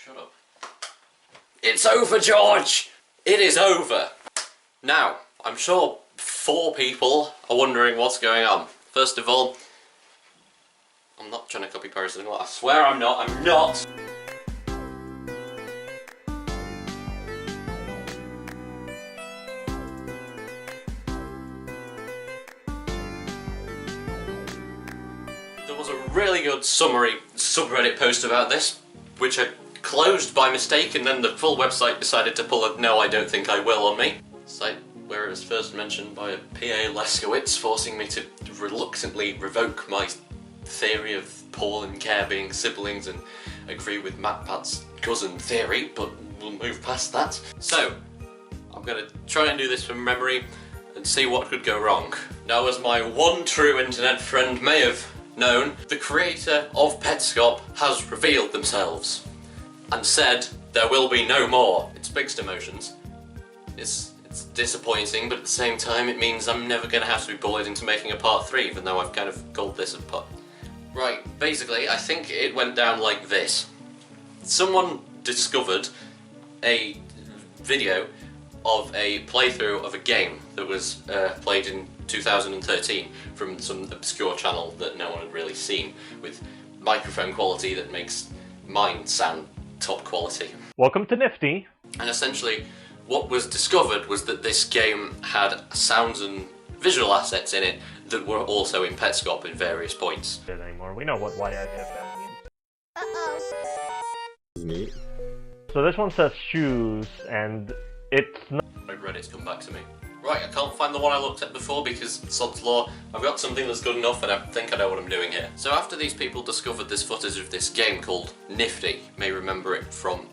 Shut up. It's over, George! It is over! Now, I'm sure 4 people are wondering what's going on. First of all, I'm not trying to copy Paris anymore. I swear I'm not. I'm not! There was a really good summary subreddit post about this, which I closed by mistake, and then the full website decided to pull a "no, I don't think I will" on me. Site where it was first mentioned by a P.A. Leskowitz, forcing me to reluctantly revoke my theory of Paul and Care being siblings and agree with MatPat's cousin theory, but we'll move past that. So, I'm going to try and do this from memory and see what could go wrong. Now, as my one true internet friend may have known, the creator of Petscop has revealed themselves and said there will be no more. It's mixed emotions. It's disappointing, but at the same time it means I'm never going to have to be bullied into making a part 3, even though I've kind of called this a part. Right, basically I think it went down like this. Someone discovered a video of a playthrough of a game that was played in 2013 from some obscure channel that no one had really seen, with microphone quality that makes mine sound top quality. Welcome to Nifty. And essentially what was discovered was that this game had sounds and visual assets in it that were also in Petscop in various points. Anymore. We know what YIF means. Neat. So this one says shoes, and it's not. Reddit's come back to me. Right, I can't find the one I looked at before because, sod's law, I've got something that's good enough and I think I know what I'm doing here. So after these people discovered this footage of this game called Nifty, you may remember it from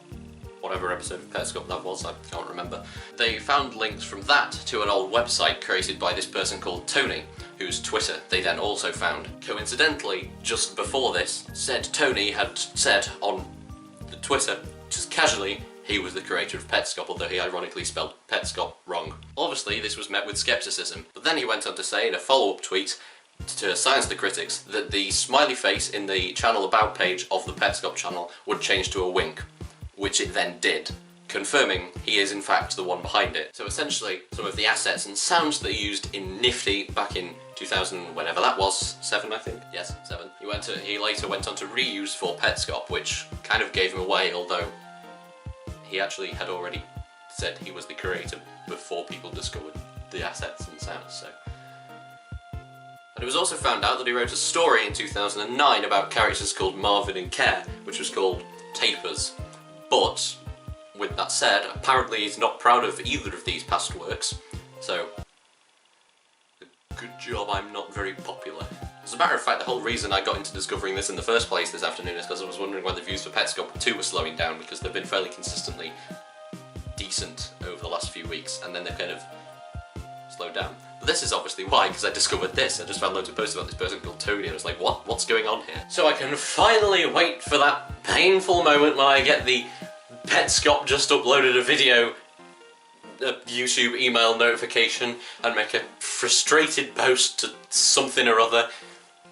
whatever episode of Petscop that was, I can't remember. They found links from that to an old website created by this person called Tony, whose Twitter they then also found. Coincidentally, just before this, said Tony had said on the Twitter, just casually, he was the creator of Petscop, although he ironically spelled Petscop wrong. Obviously, this was met with skepticism, but then he went on to say in a follow-up tweet to silence the critics that the smiley face in the channel about page of the Petscop channel would change to a wink, which it then did, confirming he is in fact the one behind it. So essentially, some of the assets and sounds that he used in Nifty back in 2000, whenever that was, 7 I think? Yes, 7. He later went on to reuse for Petscop, which kind of gave him away, although he actually had already said he was the creator before people discovered the assets and sounds, so. And it was also found out that he wrote a story in 2009 about characters called Marvin and Care, which was called Tapers. But, with that said, apparently he's not proud of either of these past works, so good job I'm not very popular. As a matter of fact, the whole reason I got into discovering this in the first place this afternoon is because I was wondering why the views for Petscop 2 were slowing down, because they've been fairly consistently decent over the last few weeks, and then they've kind of slowed down. But this is obviously why, because I discovered this. I just found loads of posts about this person called Tony, and I was like, what's going on here? So I can finally wait for that painful moment when I get the Petscop just uploaded a video, a YouTube email notification, and make a frustrated post to something or other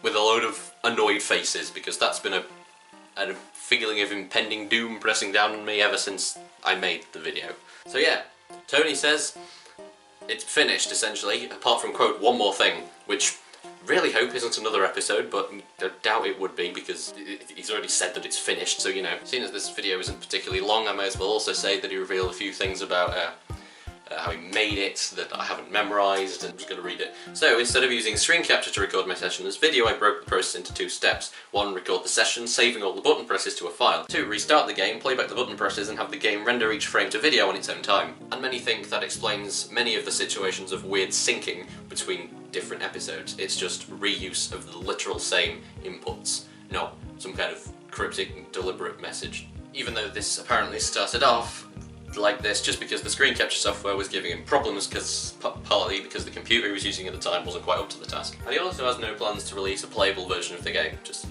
with a load of annoyed faces, because that's been a feeling of impending doom pressing down on me ever since I made the video. So yeah, Tony says it's finished essentially, apart from, quote, one more thing, which really hope isn't another episode, but I doubt it would be because he's already said that it's finished, so you know. Seeing as this video isn't particularly long, I may as well also say that he revealed a few things about how he made it that I haven't memorised, and I'm just going to read it. So, instead of using screen capture to record my session as video, I broke the process into 2 steps. 1, record the session, saving all the button presses to a file. 2, restart the game, play back the button presses, and have the game render each frame to video on its own time. And many think that explains many of the situations of weird syncing between different episodes. It's just reuse of the literal same inputs, not some kind of cryptic and deliberate message. Even though this apparently started off like this just because the screen capture software was giving him problems, partly because the computer he was using at the time wasn't quite up to the task. And he also has no plans to release a playable version of the game, just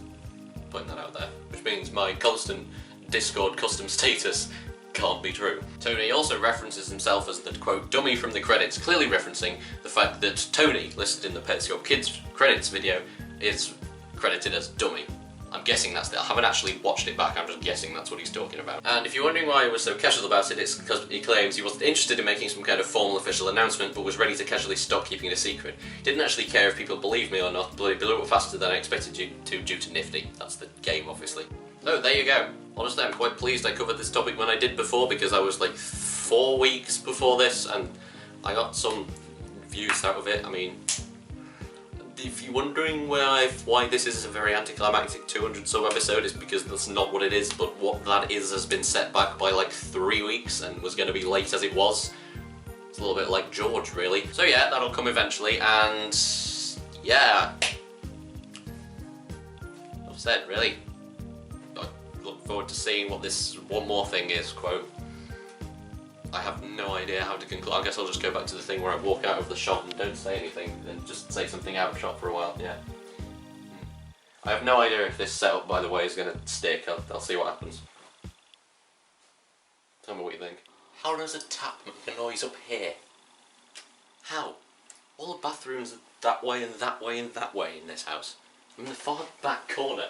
putting that out there. Which means my constant Discord custom status can't be true. Tony also references himself as the, quote, dummy from the credits, clearly referencing the fact that Tony, listed in the Petscop Kids credits video, is credited as dummy. I'm guessing that's it. I haven't actually watched it back, I'm just guessing that's what he's talking about. And if you're wondering why he was so casual about it, it's because he claims he wasn't interested in making some kind of formal official announcement, but was ready to casually stop keeping it a secret. He didn't actually care if people believed me or not, but he blew up faster than I expected you to due to Nifty. That's the game, obviously. So, there you go. Honestly, I'm quite pleased I covered this topic when I did before, because I was like 4 weeks before this, and I got some views out of it. I mean, if you're wondering why this is a very anticlimactic 200 sub episode, it's because that's not what it is, but what that is has been set back by like 3 weeks and was going to be late as it was. It's a little bit like George, really. So yeah, that'll come eventually, and yeah. Enough said, really. I look forward to seeing what this one more thing is, quote. I have no idea how to conclude. I guess I'll just go back to the thing where I walk out of the shop and don't say anything, and just say something out of shop for a while, yeah. I have no idea if this setup, by the way, is going to stick. I'll see what happens. Tell me what you think. How does a tap make a noise up here? How? All the bathrooms are that way and that way and that way in this house. I'm in the far back corner.